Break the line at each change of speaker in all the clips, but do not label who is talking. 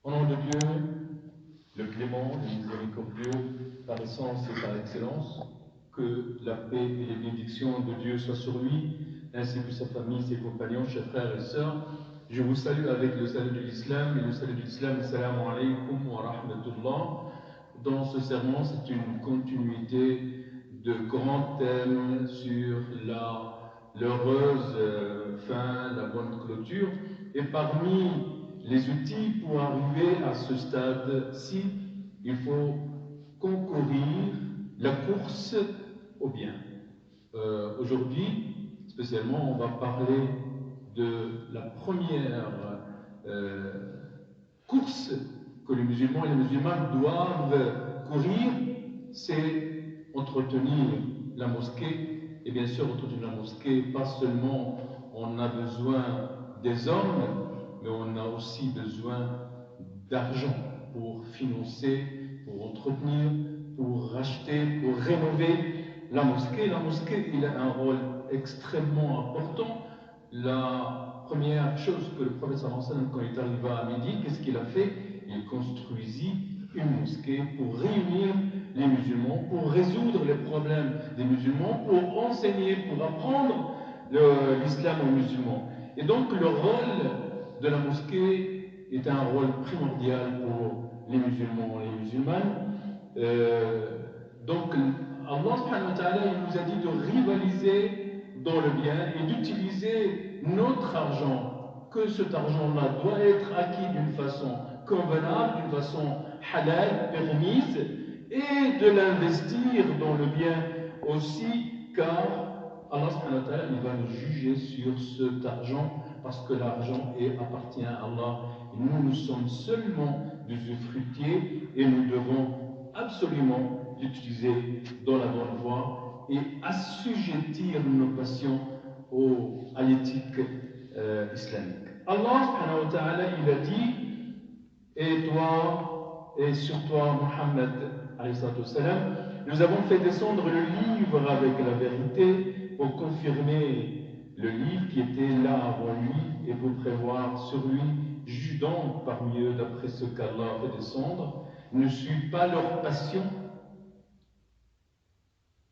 Au nom de Dieu, le clément, le miséricordieux, par essence et par excellence, que la paix et les bénédictions de Dieu soient sur lui, ainsi que sa famille, ses compagnons, chers frères et sœurs. Je vous salue avec le salut de l'islam, et le salut de l'islam, assalamu alaykum wa rahmatullah. Dans ce sermon, c'est une continuité de grands thèmes sur l'heureuse fin, la bonne clôture. Et parmi les outils pour arriver à ce stade-ci, il faut concourir la course au bien. Aujourd'hui, spécialement, on va parler de la première course que les musulmans et les musulmanes doivent courir, c'est entretenir la mosquée. Et bien sûr, entretenir la mosquée, pas seulement on a besoin des hommes, mais on a aussi besoin d'argent pour financer, pour entretenir, pour racheter, pour rénover la mosquée. La mosquée, il a un rôle extrêmement important. La première chose que le prophète sallallahu alayhi wa sallam, quand il est arrivé à Médine, qu'est-ce qu'il a fait? Il construisit une mosquée pour réunir les musulmans, pour résoudre les problèmes des musulmans, pour enseigner, pour apprendre l'islam aux musulmans. Et donc le rôle de la mosquée est un rôle primordial pour les musulmans et les musulmanes. Donc Allah subhanahu wa ta'ala, il nous a dit de rivaliser dans le bien et d'utiliser notre argent, que cet argent-là doit être acquis d'une façon convenable, d'une façon halal, permise, et de l'investir dans le bien aussi, car Allah subhanahu wa ta'ala, il va nous juger sur cet argent, parce que l'argent appartient à Allah. Et nous sommes seulement des usufruitiers et nous devons absolument l'utiliser dans la bonne voie et assujettir nos passions à l'éthique islamique. Allah subhanahu wa ta'ala, il a dit, et toi, et sur toi, Muhammad, nous avons fait descendre le livre avec la vérité pour confirmer le livre qui était là avant lui et pour prévoir sur lui, juge donc parmi eux d'après ce qu'Allah a fait descendre, ne suit pas leur passion,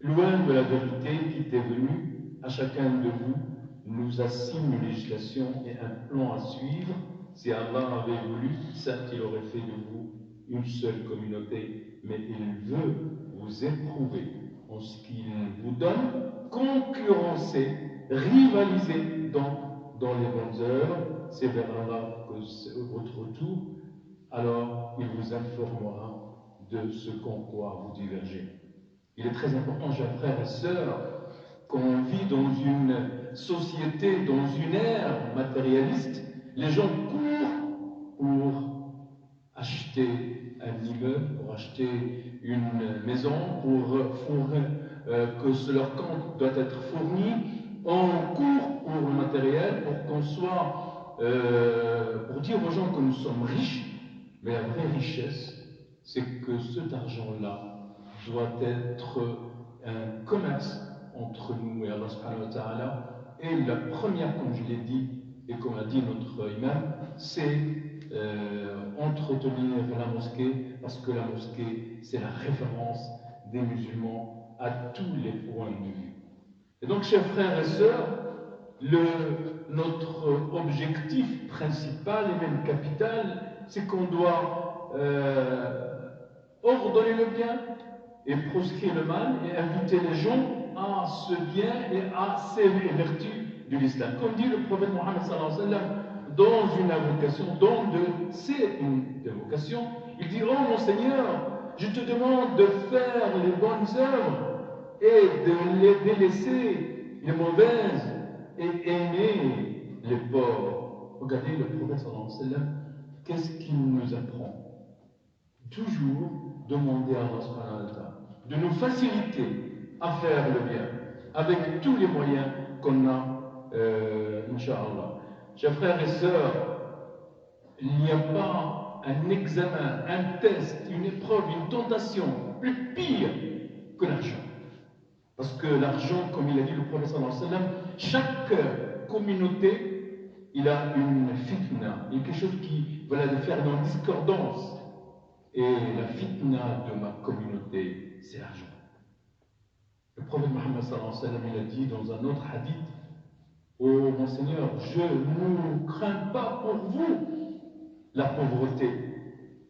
loin de la vérité qui t'est venue. À chacun de vous nous assigne une législation et un plan à suivre. Si Allah avait voulu, certes il aurait fait de vous une seule communauté, mais il veut vous éprouver en ce qu'il vous donne, concurrencer, rivaliser dans les bonnes œuvres. C'est vers Allah que c'est votre retour. Alors il vous informera de ce qu'en quoi vous divergez. Il est très important, chers frères et sœurs, qu'on vit dans une société, dans une ère matérialiste. Les gens courent pour acheter un immeuble, pour acheter une maison, pour que leur compte doit être fourni. On court pour le matériel, pour qu'on soit, pour dire aux gens que nous sommes riches. Mais la vraie richesse, c'est que cet argent-là doit être un commerce entre nous et Allah subhanahu wa ta'ala. Et la première, comme je l'ai dit, et comme a dit notre imam, c'est entretenir la mosquée, parce que la mosquée, c'est la référence des musulmans à tous les points de vue. Et donc, chers frères et sœurs, notre objectif principal et même capital, c'est qu'on doit ordonner le bien et proscrire le mal et inviter les gens à ce bien et à ces vertus de l'islam. Comme dit le prophète Mohammed sallallahu alayhi wa sallam dans une invocation, dans une invocation, il dit: oh mon Seigneur, je te demande de faire les bonnes œuvres et de les délaisser les mauvaises et aimer les pauvres. Regardez le prophète sallallahu alayhi wa sallam, qu'est-ce qu'il nous apprend? Toujours demander à Allah de nous faciliter à faire le bien avec tous les moyens qu'on a, Inch'Allah. Chers frères et sœurs, il n'y a pas un examen, un test, une épreuve, une tentation plus pire que l'argent. Parce que l'argent, comme il a dit le prophète sallallahu alayhi wa sallam, chaque communauté il a une fitna, il y a quelque chose qui va le faire dans discordance. Et la fitna de ma communauté, c'est l'argent. Le prophète Mohammed sallallahu alayhi wa sallam, il a dit dans un autre hadith: oh mon Seigneur, je ne crains pas pour vous la pauvreté,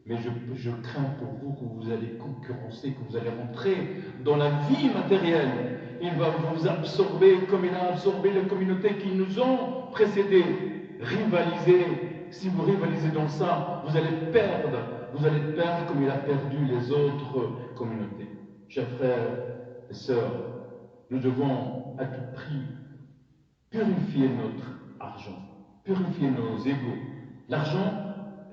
mais je crains pour vous que vous allez concurrencer, que vous allez rentrer dans la vie matérielle. Il va vous absorber comme il a absorbé les communautés qui nous ont précédés. Rivaliser, si vous rivalisez dans ça, vous allez perdre comme il a perdu les autres communautés. Chers frères et sœurs, nous devons à tout prix purifier notre argent, purifier nos égos. L'argent,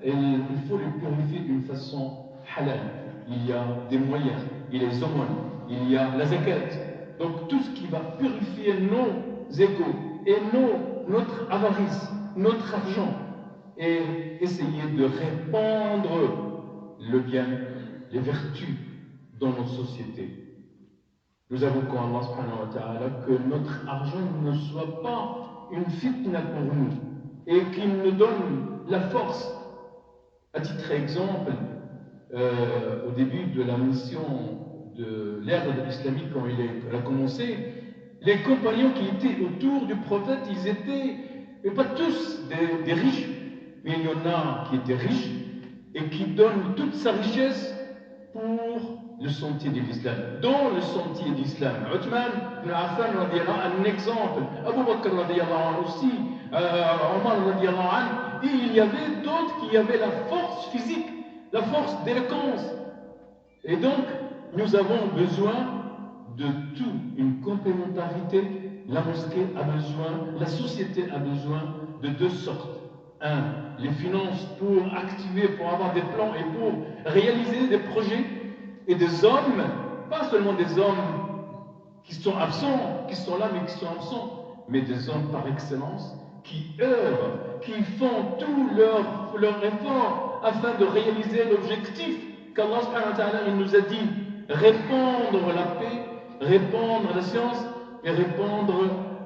il faut le purifier d'une façon halal. Il y a des moyens, il y a les aumônes, il y a la zakat. Donc tout ce qui va purifier nos égos et notre avarice, notre argent, et essayer de répandre le bien, les vertus dans notre société. Nous avons qu'en Allah subhanahu wa ta'ala que notre argent ne soit pas une fitna pour nous et qu'il nous donne la force. À titre d'exemple, au début de la mission de l'ère islamique, quand elle a commencé, les compagnons qui étaient autour du prophète, ils étaient, mais pas tous des riches, mais il y en a qui étaient riches et qui donnent toute sa richesse pour le sentier de l'islam, dans le sentier d'islam. Uthman ibn Affan, un exemple, Abu Bakr aussi, Omar, et il y avait d'autres qui avaient la force physique, la force d'éloquence. Et donc, nous avons besoin de tout, une complémentarité. La mosquée a besoin, la société a besoin de deux sortes. Un, les finances pour activer, pour avoir des plans et pour réaliser des projets, et des hommes, pas seulement des hommes qui sont absents, qui sont là mais qui sont absents, mais des hommes par excellence qui œuvrent, qui font tout leur effort afin de réaliser l'objectif qu'Allah subhanahu wa ta'ala il nous a dit: répandre la paix, répandre la science et répandre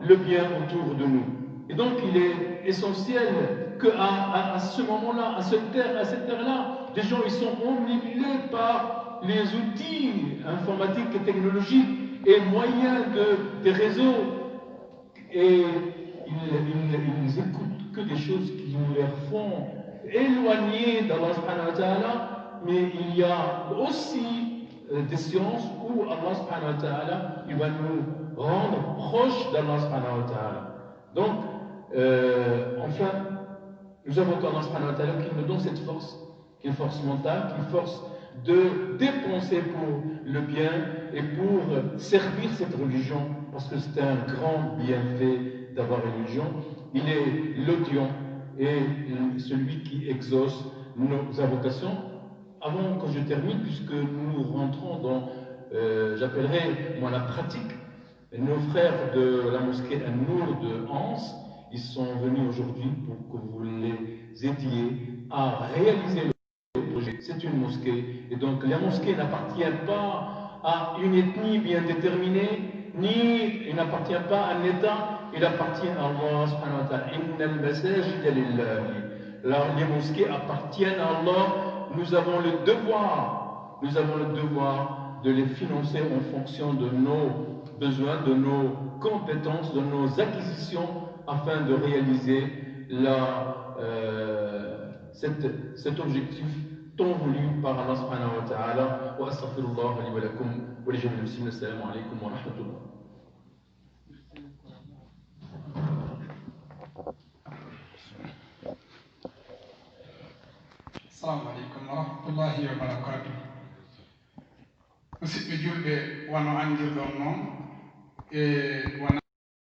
le bien autour de nous. Et donc il est essentiel qu'à ce moment-là, à cette ère-là, les gens ils sont omnibulés par les outils informatiques et technologiques et moyens des réseaux, et ils écoutent que des choses qui nous les font éloigner d'Allah subhanahu wa ta'ala, mais il y a aussi des sciences où Allah subhanahu wa ta'ala il va nous rendre proches d'Allah subhanahu wa ta'ala. Donc, enfin, nous avons qu'Allah subhanahu wa ta'ala qui nous donne cette force, qui est une force mentale, qui est une force de dépenser pour le bien et pour servir cette religion, parce que c'est un grand bienfait d'avoir une religion. Il est l'audient et celui qui exauce nos invocations. Avant que je termine, puisque nous rentrons dans, j'appellerai moi la pratique, nos frères de la mosquée An-Nour de Anse, ils sont venus aujourd'hui pour que vous les aidiez à réaliser le projet. C'est une mosquée, et donc la mosquée n'appartient pas à une ethnie bien déterminée, ni il n'appartient pas à un État, il appartient à Allah subhanahu wa ta'ala. Innal masajida lillahi. Les mosquées appartiennent à Allah. Nous avons le devoir de les financer en fonction de nos besoins, de nos compétences, de nos acquisitions, afin de réaliser cet objectif tant voulu par Allah subhanahu wa ta'ala. Wa astaghfirullah li wa lakum wa li jami'il muslimin. Assalamu alaykum wa rahmatullah.
Assalamu alaikum wa rahmatullahi wa barakatuh. Musidɓe julɓe, wono andirɗon noon e